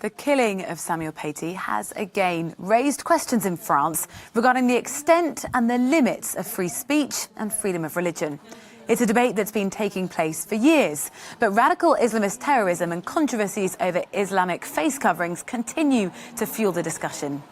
The killing of Samuel Paty has again raised questions in France regarding the extent and the limits of free speech and freedom of religion. It's a debate that's been taking place for years, but radical Islamist terrorism and controversies over Islamic face coverings continue to fuel the discussion.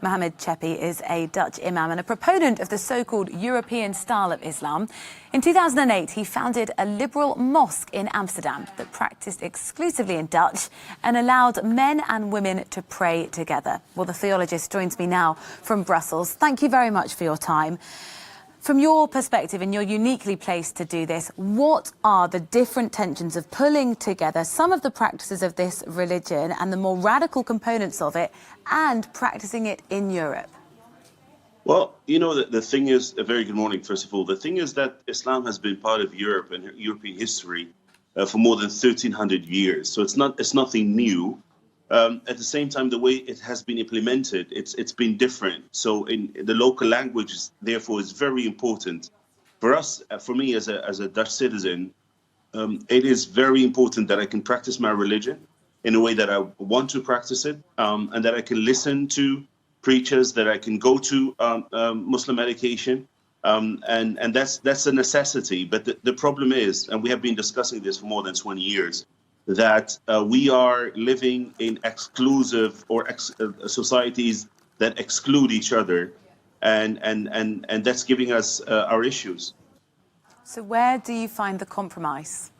Mohammed Cheppih is a Dutch imam and a proponent of the so-called European style of Islam. In 2008, he founded a liberal mosque in Amsterdam that practiced exclusively in Dutch and allowed men and women to pray together. Well, the theologist joins me now from Brussels. Thank you very much for your time. From your perspective, and you're uniquely placed to do this, what are the different tensions of pulling together some of the practices of this religion and the more radical components of it and practicing it in Europe? Well, you know, the thing is, a very good morning, first of all. The thing is that Islam has been part of Europe and European history for more than 1,300 years. So it's nothing new. At the same time, the way it has been implemented, it's been different. So in the local languages, therefore, is very important. For us, for me as a Dutch citizen, it is very important that I can practice my religion in a way that I want to practice it, and that I can listen to preachers, that I can go to Muslim education, and that's a necessity. But the problem is, and we have been discussing this for more than 20 years, that we are living in exclusive or societies that exclude each other, and that's giving us our issues. So where do you find the compromise?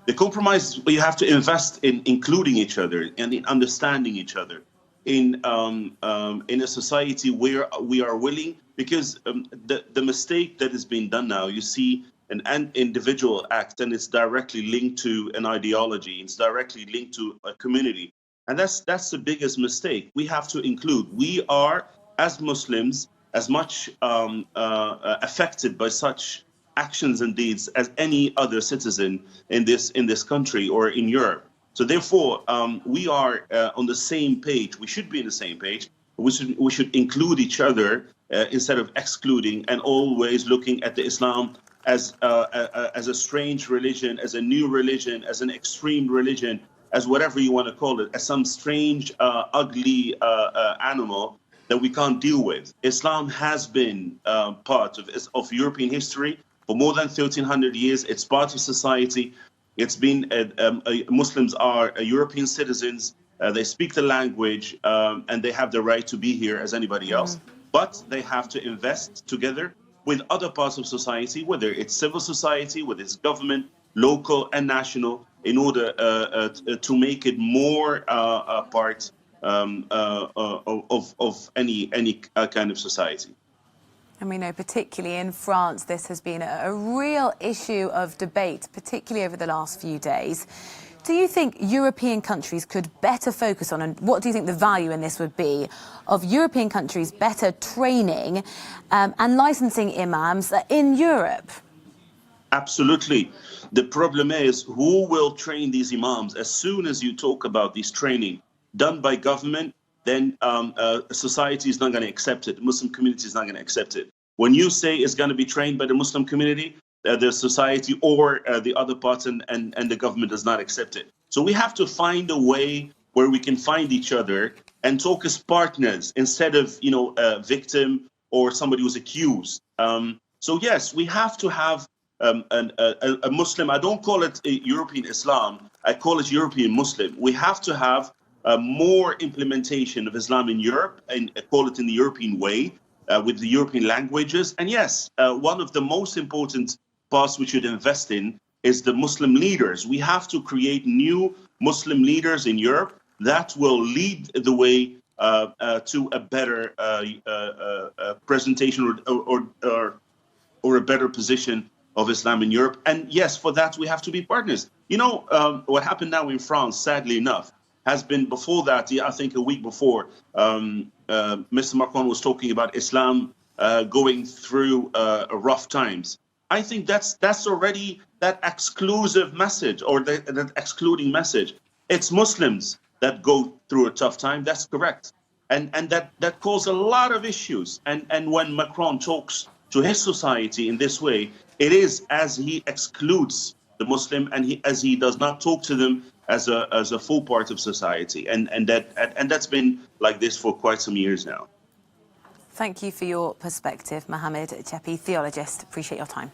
The compromise is you have to invest in including each other and in understanding each other in a society where we are willing, because the mistake that is being done now, you see an individual act, and it's directly linked to an ideology. It's directly linked to a community. And that's the biggest mistake. We have to include. We are, as Muslims, as much affected by such actions and deeds as any other citizen in this country or in Europe. So therefore, we are on the same page. We should be on the same page. We should include each other instead of excluding, and always looking at the Islam as a strange religion, as a new religion, as an extreme religion, as whatever you want to call it, as some strange, ugly animal that we can't deal with. Islam has been part of European history for more than 1,300 years. It's part of society. It's been Muslims are European citizens. They speak the language, and they have the right to be here as anybody else. But they have to invest together with other parts of society, whether it's civil society, whether it's government, local and national, in order to make it more part of any kind of society. And we know particularly in France, this has been a real issue of debate, particularly over the last few days. Do you think European countries could better focus on, and what do you think the value in this would be, of European countries better training and licensing imams in Europe? Absolutely. The problem is, who will train these imams? As soon as you talk about this training done by government, then society is not going to accept it. The Muslim community is not going to accept it. When you say it's going to be trained by the Muslim community, the society or the other parts and the government does not accept it. So we have to find a way where we can find each other and talk as partners instead of, a victim or somebody who's accused. So yes, we have to have a Muslim. I don't call it European Islam. I call it European Muslim. We have to have more implementation of Islam in Europe, and call it in the European way, with the European languages. And yes, one of the most important parts we should invest in is the Muslim leaders. We have to create new Muslim leaders in Europe that will lead the way to a better presentation or a better position of Islam in Europe. And yes, for that we have to be partners. What happened now in France, sadly enough, has been before that. I think a week before, Mr. Macron was talking about Islam going through rough times. I think that's already that exclusive message, or that excluding message. It's Muslims that go through a tough time. That's correct, and that causes a lot of issues. And when Macron talks to his society in this way, it is as he excludes the Muslim, and as he does not talk to them as a full part of society, and that's been like this for quite some years now. Thank you for your perspective, Mohammed Cheppih, theologist. Appreciate your time.